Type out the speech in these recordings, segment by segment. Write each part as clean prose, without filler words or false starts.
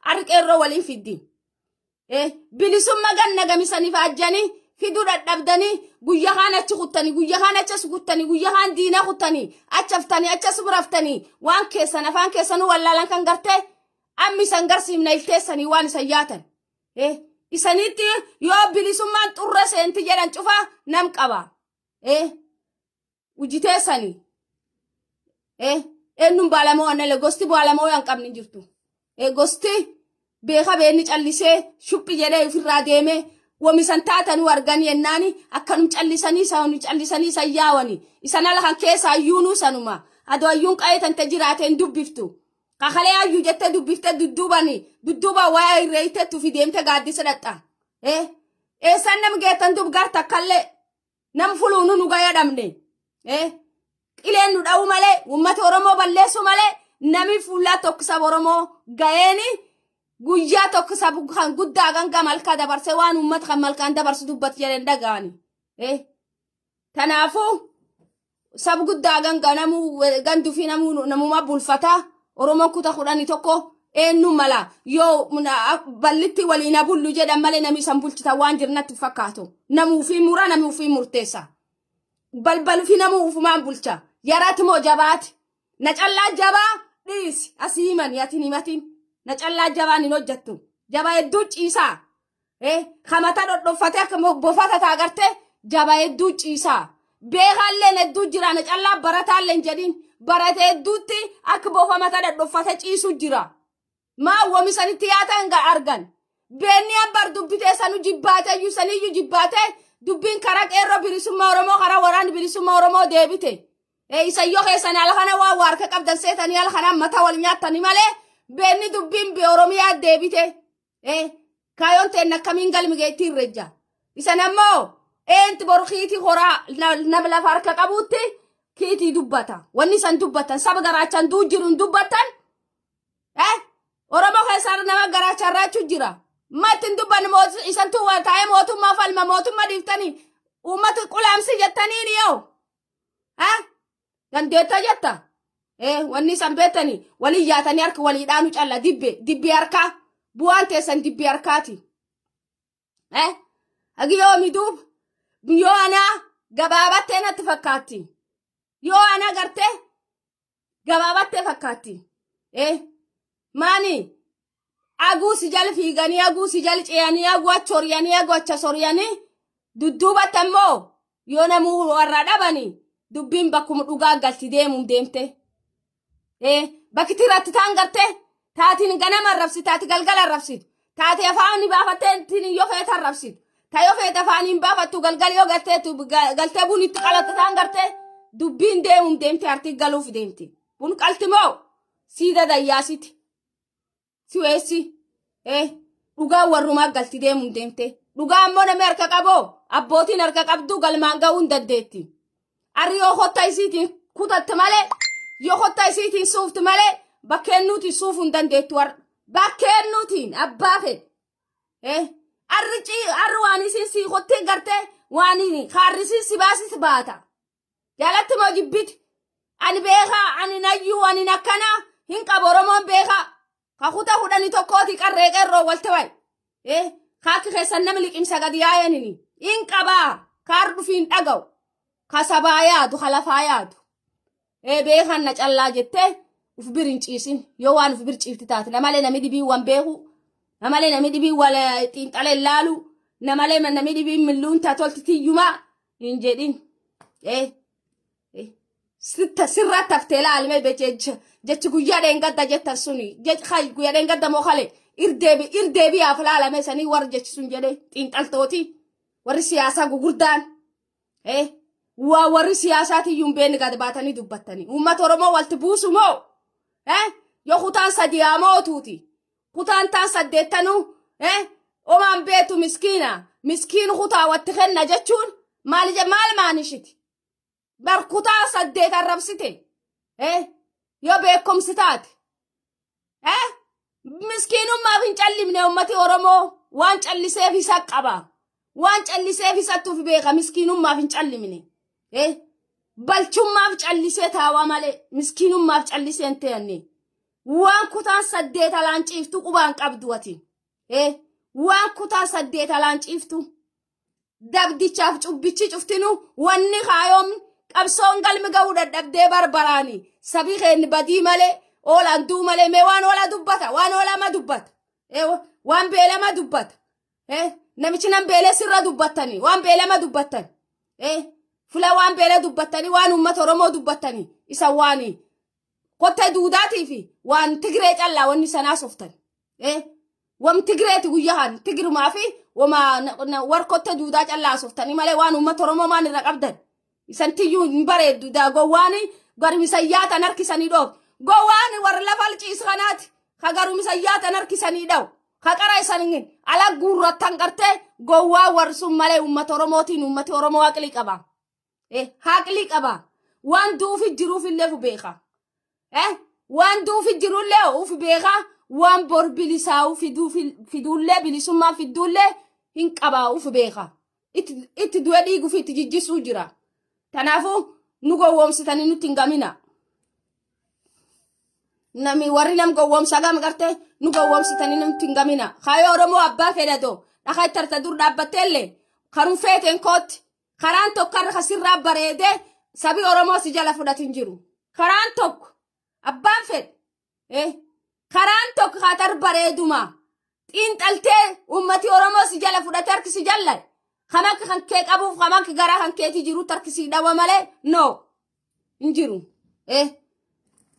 arqeerroo waliin fiddi bilisummaa ganna gamisanii faajjanii fiduu dadhabdanii guyyaa kaan achi kuttanii guyyaa kaan achas kuttanii guyyaa kaan diina kuttanii achaftanii achas buraftanii waan keessan afaan keessanuu wallaalan kan gartee ammi san garsiifna ilteessanii waan isan yaatan isanitti yoo bilisummaan xurra seenti jedhan cufaa nam qaba ujiteessanii ennum baalamoo annale gosti baalamoo yan qabni jirtu gosti beeka beenni callisee shuphi jedhee ofirraa deemee wamisan taatanu arganii yennaani akkanum callisanii sayyaawani isan ala kan keessa ayyuunuu sanuma adoo ayyuun qayetan te jiraateen dubbiftu kakalee ayyuu jette dubbifte dudduuba wayaa irreeytetu fi deemte gaaddisa dhaxxa eessan nam geettan dubgar takkallee nam fuluunu nu gaya dhamne qileen nu dha'u malee ummata oromoo balleessu malee nami fuullaa tokkisa oromoo gayeeni guyyaa tokkisa kan guddaa ganga malkaa dabarse waan ummata kan malkaan dabarsu dubbat jedhen dhagaani tanaafuu sab guddaa ganga gandu fi namuma bulfataa oromoo kuta kudhanii tokko eenyu mala yoo ballitti waliina bullu jedhan malee nami san bulchita waan jirnatti fakkaatu namuu fi mura namuu fi murteessa balbalu fi namuu ufumaan bulcha yaraati moo jabaati na callaa jabaa dhiisi asii himan yatin himatin na callaa jabaan hin hojjattu jabaa hedduu ciisaa kamata dhodhofate akka bofata taagarte jabaa hedduu ciisaa beekaalleen hedduu jira na callaa barataalleen jedhin barate hedduutti akka bofamata dhodhofate ciisu jira maa womisanitti yaatan argan beenni ambar dubbitee sanu jibbaate iyyuu saniyyuu jibbaate dubbiin karaa qeerroo bilisummaa oromoo karaa waraan bilisummaa oromoo deebite isayyoo keessan ala kana waa waarka qabdan seetanii ala kana mata wal nyaattanii malee beenni dubbiin bi oromiyaa deebite kaayoon ta'en akkamiin galmigeetti irrejja isan ammoo eenti boru kiitii horaa nama lafa harka qabuutti kiitii dubbata wanni san dubbatan saba garaachaan duu jiruun dubbatan oromoo keessaan nama garaachaan raachuu jira mattin dubban isan tuu taa'ee mootummaa falma mootummaa dhiiftanii uummata qulaamsi jettanii ni yoo gandeetta jetta wanni san beettanii walii yaatanii harka walii dhaanu calla dibbi harkaa bu'aan teessan dibbi harkaati hagi yoo miduub yoo anaa gabaabattee natti fakkaatti yoo ana gartee gabaabattee fakkaatti maani aguu si jala fiiganii aguu si jala ceeyanii aguu achoriyanii aguu achasoriyanii dudduubattammoo yoo namuu warra dhabanii dubbiin bakkuma dhugaa galti deemuun deemte bakki irratti taan garte taatiin ganama arrabsitu taati galgala arrabsitu taati afaanii baafattee yoo feeta arrabsitu ta yoo feeta afaaniin baafattu galgal yoo galtee bun itti qalatte taan garte dubbiin deemuun deemte arti galuuf deemte bun qaltimoo siida dayyaasiti siweessi dhugaa warrumaa galti deemuun deemte dhugaa ammoo namni harka qaboo abbootiin harka qabduu galmaan ga'uun dandeetti arri yoo hotta isiitiin kutatte malee yoo hotta isiitiin suufti malee bakkeen nuti suufuun dandeettu bakkeen nutiin abbaa fedhe arri waan isiin sii hottee gartee waan haarrisiin si baasis baata jaalatti moo jibbiti ani beekaa ani nayyuu ani nakkanaa hin qabu oromoon beekaa kakuta kudhanii tokkooti qarree qeerroo walte way kaakki keessan namni liqimsa gadi yaayanini hin qabaa kaar dhufiin dhaga'u kasabaa yaadu halafaa yaadu beekan na callaa jettee uf birin ciisin yoo waan uf bir ciifti taate namalee nami dhibii wan beeku namalee nami dhibii wal xiinxalee laalu namalee nami dhibii milluun taatolti tiyyumaa hin jedhin sirra taftee laalme jechi guyyaa dheengadda jettan suni guyyaa dheengadda moo kale irdeebiyaaf laalame sanii warra jechi sun jedhe xiinxaltooti warri siyaasaa gugurdaan waa warri siyaasaatiyyuun beeni gad baatanii dubbattanii uummata oromoo walti buusu moo yoo kutaan sadiyaa mootuuti kutaan taan saddeettanuu omaan beetu miskiin kutaa watti kenna jechuun maal maanishiti bar kutaa saddeet arrabsite yoo beekomsi taate miskiinummaaf hin callimne ummati oromoo waan calliseef isa qaba waan calliseef isattuuf beeka miskiinummaaf hin callimne balchummaaf callisee taawaa malee miskiinummaaf callisee hin ta'anne waan kutaan saddeet alaan ciiftu qubaan qabdu ati waan kutaan saddeet alaan ciiftu dabdichaaf cubbichi cuftinu wanni kaayoom qabsoon galmi ga'uu dadhabdee barbaraani sabii keenni badii malee oolaan duu malee mee waan oolaa dubbata waan oolama dubbata waan beelama dubbata namichi nan beelee sirra dubbattani waan beelama dubbattan fula waan beelee dubbattani waan uummata Oromoo dubbattani isa waani qottee duudaatii fi waan Tigree callaa wanni sanaa softan wam Tigreeti guyyahan Tigrumaa fi wama war qottee duudaa callaa softani malee waan uummata Oromoo maan irra qabdan isan tiyyuu hin bareeddu daa gowwaani garmisayyaatan harkisanii dhoob gowwaani war lafal ciiskanaati ka garmisayyaatan harkisanii dhaw ka qara isanin ala guurrattan qartee gowwaa warsun malee uummata Oromootiin uummati Oromoo haqlii qaba haqlii qaba waan duufi jiruuf illee fu beeka waan duufi jirullee uf beeka waan bor bilisaa fiduullee bilisummaa fiduullee hin qabaa uf beeka itti du'e dhiiguuf itti jijjisuu jira tanaafu nu gowwoomsitanii nutti hin gamina nami warri nam gowwoomsa gam garte nu gowwoomsitanii nutti hin gamina kaayoo Oromoo abbaa fedhato dhakaa tarta dur dhaabbatteellee karun feeteen kootti karaan tokkarra kasirraa bareedee sabii Oromoo si jala fudhatin jiru karaan tokko abbaan fedhe karaan tokko kaatar bareeduma xiinxaltee ummati Oromoo si jala fudhate harkisi jallay kamak kan kee qabuuf kamak garaa kan keeti jiru tarkisi dhawa malee no injiru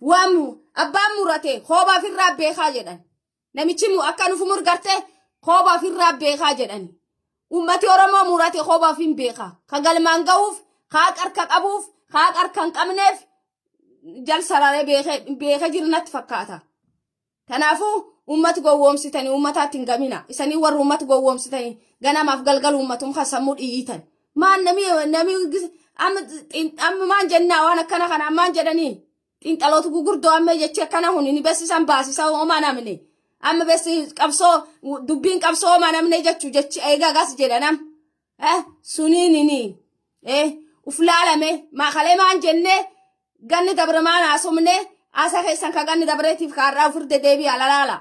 waamu abbaan murate khoobaa firraa beekaa jedhan namichi mu akka nufu murgarte khoobaa firraa beekaa jedhan ummati Oromoo murate khoobaa fin beekaa ka galmaan ga'uuf kaa qarka qabuuf kaa qarkan qabneef jal sararee beeka jirnatti fakkaata tanaafu ummati gowwoomsitanii ummataatti hin gamina isanii warri ummati gowwoomsitanii ganamaaf galgal ummatum kasammuu dhiyitan maan nami amma maan jennaa waan akkana kana maan jedhanii xiinxaloota gugurdoo amma jechi akkana huni ni bessisan baasisa homaa namne amma bessi qabsoo dubbiin qabsoo homaa namne jechi eegagas jedhanam suniinini uflaalame maakalee maan jennee ganni dabramaan asomne asa keessan ka ganni dabreetiif kaarraa ufirde deebii alalaala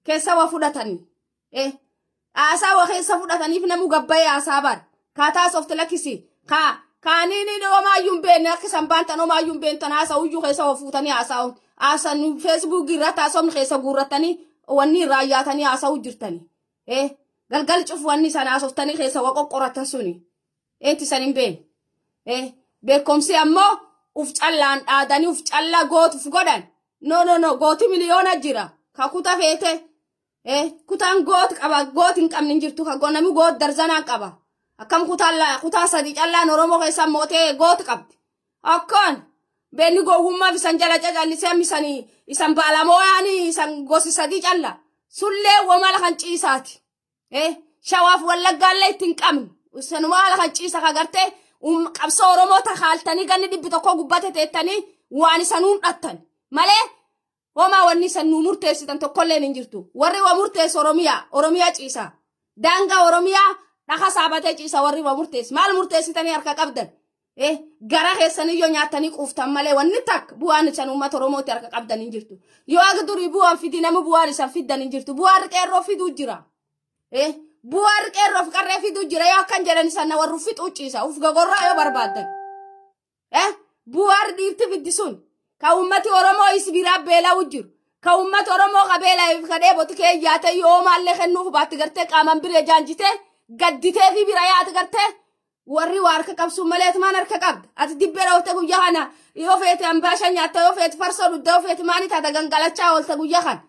keessa wa fudhatanii asa wa keessa fudhataniif namu gabbayee asaa bar kaataa softe lakkisi kaaniini dhoomaayuun beenne akkisan baantan oomaayuun beentan asa uyyuu keessa wa fuutanii asa nu Facebook irratti asomni keessa guurratanii wanni irraa yaatanii asa ujjirtanii galgal cuf wanni sana asoftanii keessa wa qoqqoratan suni enti sanin been beekomsi ammoo uf callaan dhaadanii uf callaa gootuuf godhan no gooti miliyoona jira ka kuta feete kutaan goot qaba goot hin qabnin jirtu ka gonami goot darzanaan qaba akkam kutaa sadii callaan Oromoo keessa mootee goot qabdi akkoon benni gowwummaaf isan jala cacallisee misanii isan baalamoyaanii isan gosi sadii calla sullee wamala kan ciisaati shawaaf wallaggaallee ittiin qabni isanumala kan ciisa ka gartee qabsoo Oromoo takaaltanii ganni dhibbi tokko gubbate teettanii waan isanuun dhattan malee homaa wanni isan nu murteessitan tokkolleen hin jirtu warri wa murteessu Oromiyaa ciisa daangaa Oromiyaa dhaka saabatee ciisa warri wa murteessi maal murteessitanii harka qabdan gara keessanii yoo nyaatanii quuftan malee wanni takka bu'aan isan uummata Oromooti harka qabdan hin jirtu yoo akka durii bu'aan fidi nama bu'aan isan fiddan hin jirtu bu'aan qeerroo fiduu jira bu'aan qeerroof qarree fiduu jira yoo akkan jedhan isan warri fixuu ciisa uf gogorraa yoo barbaadan bu'aan dhiirti fiddi sun ka ummati Oromoo isbiraa beelaa jiru ka ummati Oromoo ka beelaa ka dheeboti kee yaate yoo maallee kennuuf baatti gartee qaaman biree jaanjitee gadditee fi bira yaate gartee warri waa harka qabsu malee tumaan harka qabda ati dibbee dhoofte guyyaa kana yoo feete ambaasha nyaatta yoo feete farsoo dhudda yoo feete maani taata gangalachaa oolte guyyaa kana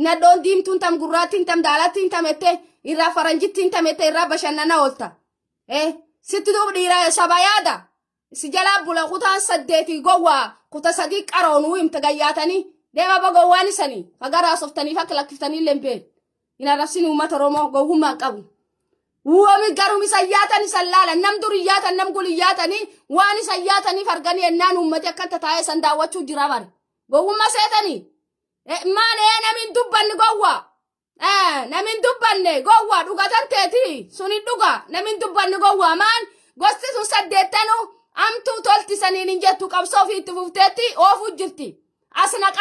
nadhoon diimtuun tam gurraattiin tam daalaattiin tamette irraa faranjittiin tamette irraa bashannana oolta sitti duub dhiira saba yaada si jalaa bula kutaan saddeetii gowwaa kuta sadii qaroonuu himte gayyaatanii deema bagowwaan isanii fagaraa softanii fakka lakkiftanii lembeen hin arrabsini uummata Oromoo gowwummaa qabu Wami garumi sayyaatani sallaala nam duriyaatan nam guliyaatani waan sayyaatani fargani ennaan ummati akkanta taa'ee san daawwachuu jira bare gowwummaa seetanii maal namin dubbanni gowwaa namin dubbanne gowwaa dhugatan teeti suni dhuga namin dubbanni gowwaa maan gosti sun saddeettanu amtuu tolti saniin hin jettu qabsoo fi itti fufteetti oofuu jirti asna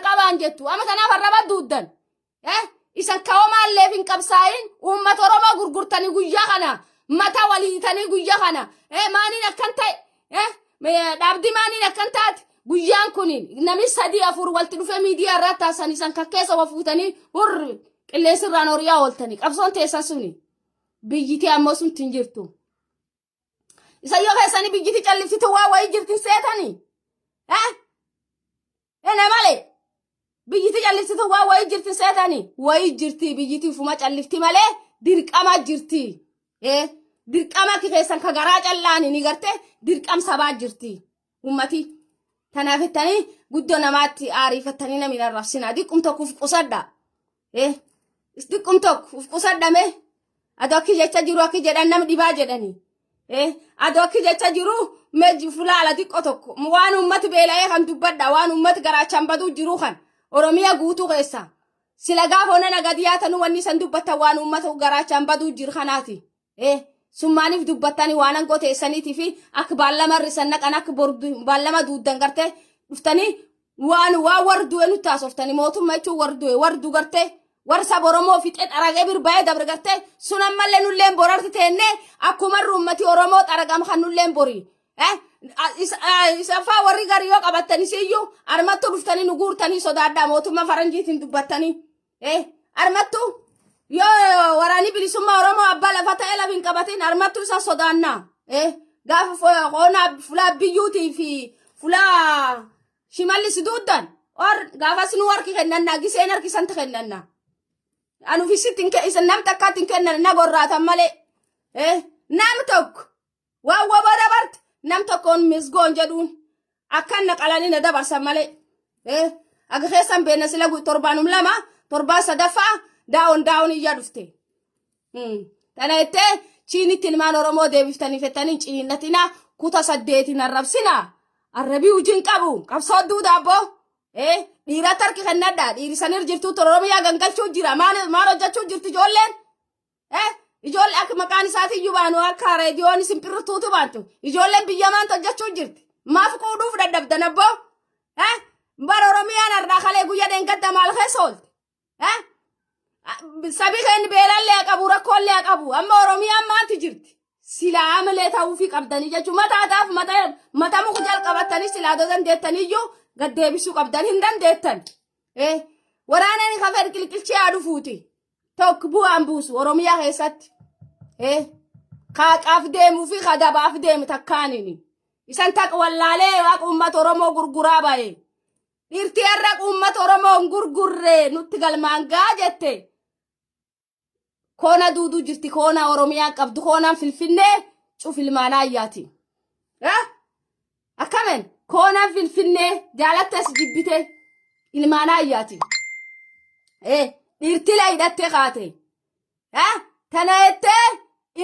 qabaan jettu ama tanaaf arraba duuddan isan kawomaan leefin qabsaayin uummat oromoo gurgurtanii guyyaa kana mata waliitanii guyyaa kana maaniin akkan ta'e dhaabdi maaniin akkan taate guyyaan kunin nami 3-4 walti dhufe miidiyaa irraa taasan isan kakkeessa wafuutanii hurri qilleensirraan horiyaa ooltanii qabsoon teessan suni biyyiti ammoo sun tinjirtu isa yoo keessanii biyyiti calliftitu waa wayii jirtin seetanii ene male biyyiti calliftitu waa wayii jirtin seetanii wayii jirti biyyiti ufuma callifti malee dirqama jirti dirqama keessan ka garaa callaani ni garte dirqam sabaa jirti ummati tanaafittanii guddoo namaatti aariifattanii namni arrabsina diqqum tokko uf qusadha diqqum tokko uf qusadhame adoo akki jecha jiru akki jedhan nam dhibaa jedhanii adoo akki jecha jiru meji fulaala diqqo tokko waan ummati beela'ee kan dubbadha waan ummati garaachaan baduu jiru kan oromiyaa guutuu keessa sila gaafa ona nagadiyaatanu wanni san dubbatan waan ummata garaachaan baduu jiru kanaati summaaniif dubbattanii waan angoo teessaniitii fi akka baallama risan naqan akka baallama duuddan garte dhuftanii waan wardu'e nutti haasoftanii mootummaa jechuun wardu garte warsa Oromoo fixee xaragee birbaa'ee dabre garte sun ammallee nulleen borarti teenne akkuma ummati Oromoo xaragam kan nulleen borii isa faa warri garii yoo qabattanii siyyuu armattu dhuftanii nu guurtanii sodaadhaa mootummaa faranjiitiin dubbattanii armattu yoo waraani bilisummaa Oromoo abbaa lafa ta'e lafin qabatin armattu isa sodaannaa gaafa qoona fulaa biyyuutii fi fulaa shimallis duuddan or gaafa sinu warki kennannaa giseen harkisan kennannaa anu fisitin ke isan nam takkatin kennan na gorraatan malee nam tokko waan waboo dabarte nam tokkoon misgoon jedhuun akkan naqalanii na dabarsan malee aga keessan beena sila torbaanum lama torbaan sadaffaa daawon iyyaa dhufte tana ittee chiinitti ilmaan Oromoo deebiftanii fettanii ciinnatina kuta 8 arrabsina arrabii hujiin qabu qabsoo duudaabboo dhiira tarki kennadha dhiirisanir jirtu Oromiyaa gangalchuu jira maal hojjechuu jirti ijoolleen ijoollee akka maqaan isaatii baanu akka reediyoon simpirtuutu baantu ijoolleen biyya maanta hojjechuu jirti maaf quudhuuf dadhabdan abboo bara Oromiyaan arraa kalee guyya deengadda maal keessa oolte sabi kan beelallee qabu rakkoollee qabu amma Oromiyaan maanti jirti silaa amalee ta'uufi qabdanii jechuun mataataaf mata muku jalqabattanii silaa dandeettaniyyuu gaddeebisuu qabdan hin dandeettan waraanani kafeen qilqilchee aadu fuuti tokko bu'aan buusu Oromiyaa keessatti kaaqaaf deemuu fi kadabaaf deemu takkaanini isan tak wallaalee waaqa uummata Oromoo gurguraa baye dhiirti har'a uummata Oromoo gurgurree nutti galmaangaa jette koona duuduu jirti koona Oromiyaa qabdu koonaan Finfinnee cufilmaanaa ayyaati akkamen koonaan Finfinnee jaalattas jibbite ilmaanaa ayyaati dhiirtila hidhattee kaate tana ettee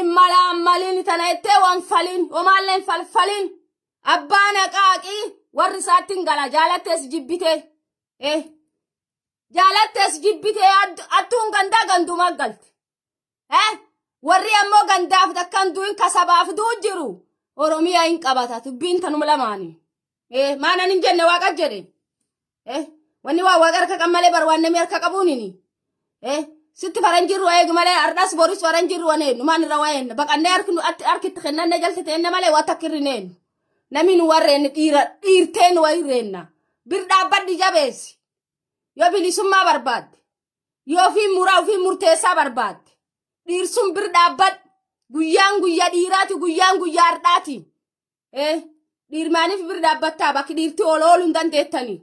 immalaan maliin tana ettee wanfaliin omaalleen falfaliin abbaan haqaaqii warri isaattiin gala jaalattees jibbite attuun gandaa gandumaa galte warri ammoo gandaaf takkan du'in kasabaaf duu jiru Oromiyaa hin qabata tubbiin tanuma lamaanii maanan hin jenne waaqa jedhe wanni waa waaqa harka qammalee barwaannamii harka qabuunini sitti faranjirru eegu malee ardhas boris faranjirru waneennu maan irra waa'eenna baqannee harkitti kennanne jalte teenne malee waa takkirrineennu nami nu warreenni dhiirteen wayirreenna bir dhaabbadhi jabeessi yoo bilisummaa barbaadde yoo fi muraa ofii murteessaa barbaadde dhiirsun bir dhaabbadhi guyyaan guyyaa dhiiraati guyyaan guyyaa hardhaati dhiirmaaniif bir dhaabbattaa bakki dhiirti ooluu hin dandeettanii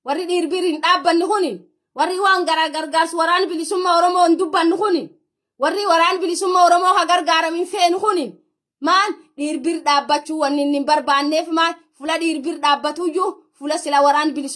warri dhiirbir hin dhaabbanni kuni warri waan garaa gargaarsu waraan bilisummaa Oromoo hin dubbanni kuni warri waraan bilisummaa Oromoo ha gargaaramin feenu kuni maan dhiirbir dhaabbachuu wanni hin barbaanneef maan fula dhiirbir dhaabbatuyyuu fula sila waraan bilisummaa